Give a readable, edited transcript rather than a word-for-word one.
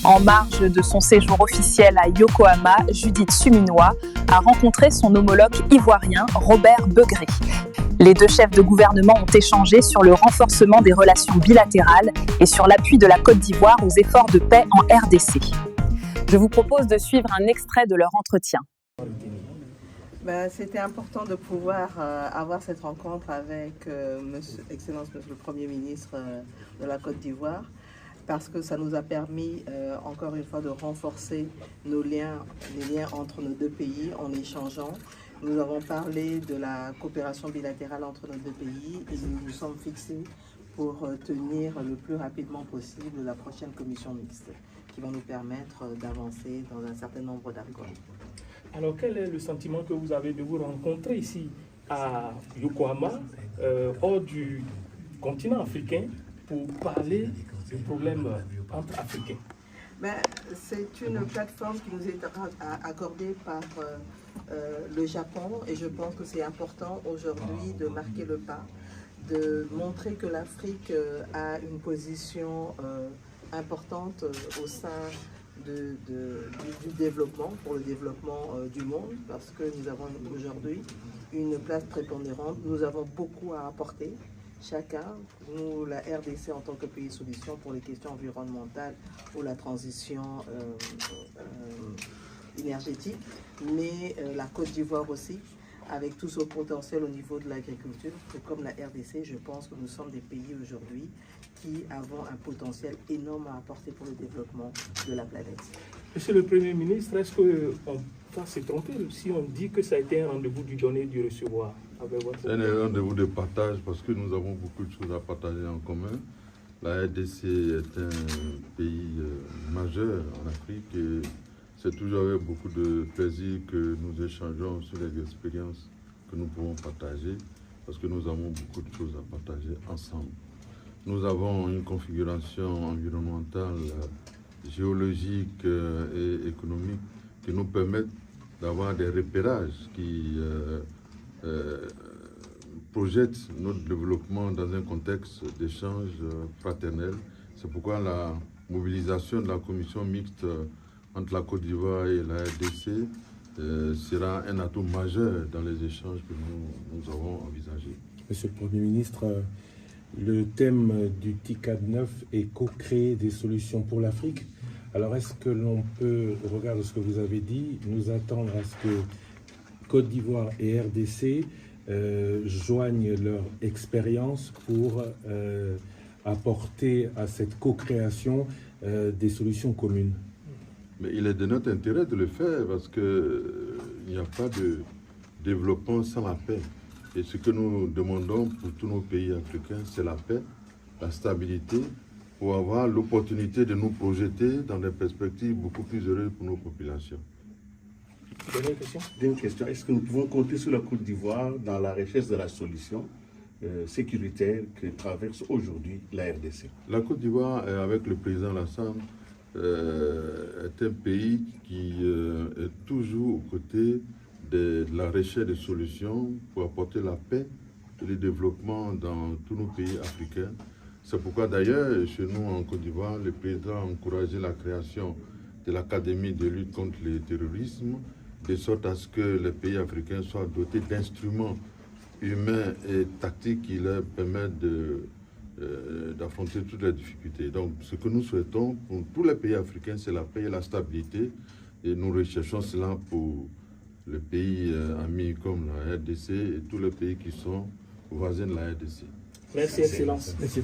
En marge de son séjour officiel à Yokohama, Judith Suminwa a rencontré son homologue ivoirien Robert Begré. Les deux chefs de gouvernement ont échangé sur le renforcement des relations bilatérales et sur l'appui de la Côte d'Ivoire aux efforts de paix en RDC. Je vous propose de suivre un extrait de leur entretien. C'était important de pouvoir avoir cette rencontre avec Excellence Monsieur le Premier ministre de la Côte d'Ivoire, parce que ça nous a permis encore une fois de renforcer nos liens, les liens entre nos deux pays en échangeant. Nous avons parlé de la coopération bilatérale entre nos deux pays et nous nous sommes fixés pour tenir le plus rapidement possible la prochaine commission mixte qui va nous permettre d'avancer dans un certain nombre d'accords. Alors, quel est le sentiment que vous avez de vous rencontrer ici à Yokohama, hors du continent africain, pour parler des problèmes entre Africains? C'est une plateforme qui nous est accordée par le Japon et je pense que c'est important aujourd'hui de marquer le pas, de montrer que l'Afrique a une position importante au sein du développement, pour le développement du monde, parce que nous avons aujourd'hui une place prépondérante. Nous avons beaucoup à apporter, chacun, nous, la RDC en tant que pays solution pour les questions environnementales ou la transition énergétique, mais la Côte d'Ivoire aussi, avec tout son potentiel au niveau de l'agriculture. Comme la RDC, je pense que nous sommes des pays aujourd'hui qui avons un potentiel énorme à apporter pour le développement de la planète. Monsieur le Premier ministre, est-ce qu'on va se tromper si on dit que ça a été un rendez-vous du donner et du recevoir avec votre... C'est un rendez-vous de partage parce que nous avons beaucoup de choses à partager en commun. La RDC est un pays majeur en Afrique et c'est toujours avec beaucoup de plaisir que nous échangeons sur les expériences que nous pouvons partager parce que nous avons beaucoup de choses à partager ensemble. Nous avons une configuration environnementale, géologique et économique qui nous permettent d'avoir des repérages qui projettent notre développement dans un contexte d'échange fraternel. C'est pourquoi la mobilisation de la commission mixte entre la Côte d'Ivoire et la RDC sera un atout majeur dans les échanges que nous avons envisagés. Monsieur le Premier ministre, le thème du TICAD 9 est co-créer des solutions pour l'Afrique. Alors est-ce que l'on peut, au regard de ce que vous avez dit, nous attendre à ce que Côte d'Ivoire et RDC joignent leur expérience pour apporter à cette co-création des solutions communes? Mais il est de notre intérêt de le faire parce qu'il n'y a pas de développement sans la paix. Et ce que nous demandons pour tous nos pays africains, c'est la paix, la stabilité, pour avoir l'opportunité de nous projeter dans des perspectives beaucoup plus heureuses pour nos populations. Une question. Est-ce que nous pouvons compter sur la Côte d'Ivoire dans la recherche de la solution sécuritaire que traverse aujourd'hui la RDC? La Côte d'Ivoire, avec le président Lassane, est un pays qui est toujours aux côtés de la recherche de solutions pour apporter la paix et le développement dans tous nos pays africains. C'est pourquoi d'ailleurs, chez nous en Côte d'Ivoire, le président a encouragé la création de l'Académie de lutte contre le terrorisme, de sorte à ce que les pays africains soient dotés d'instruments humains et tactiques qui leur permettent d'affronter toutes les difficultés. Donc, ce que nous souhaitons pour tous les pays africains, c'est la paix et la stabilité. Et nous recherchons cela pour les pays amis comme la RDC et tous les pays qui sont voisins de la RDC. Merci, Excellence. Merci.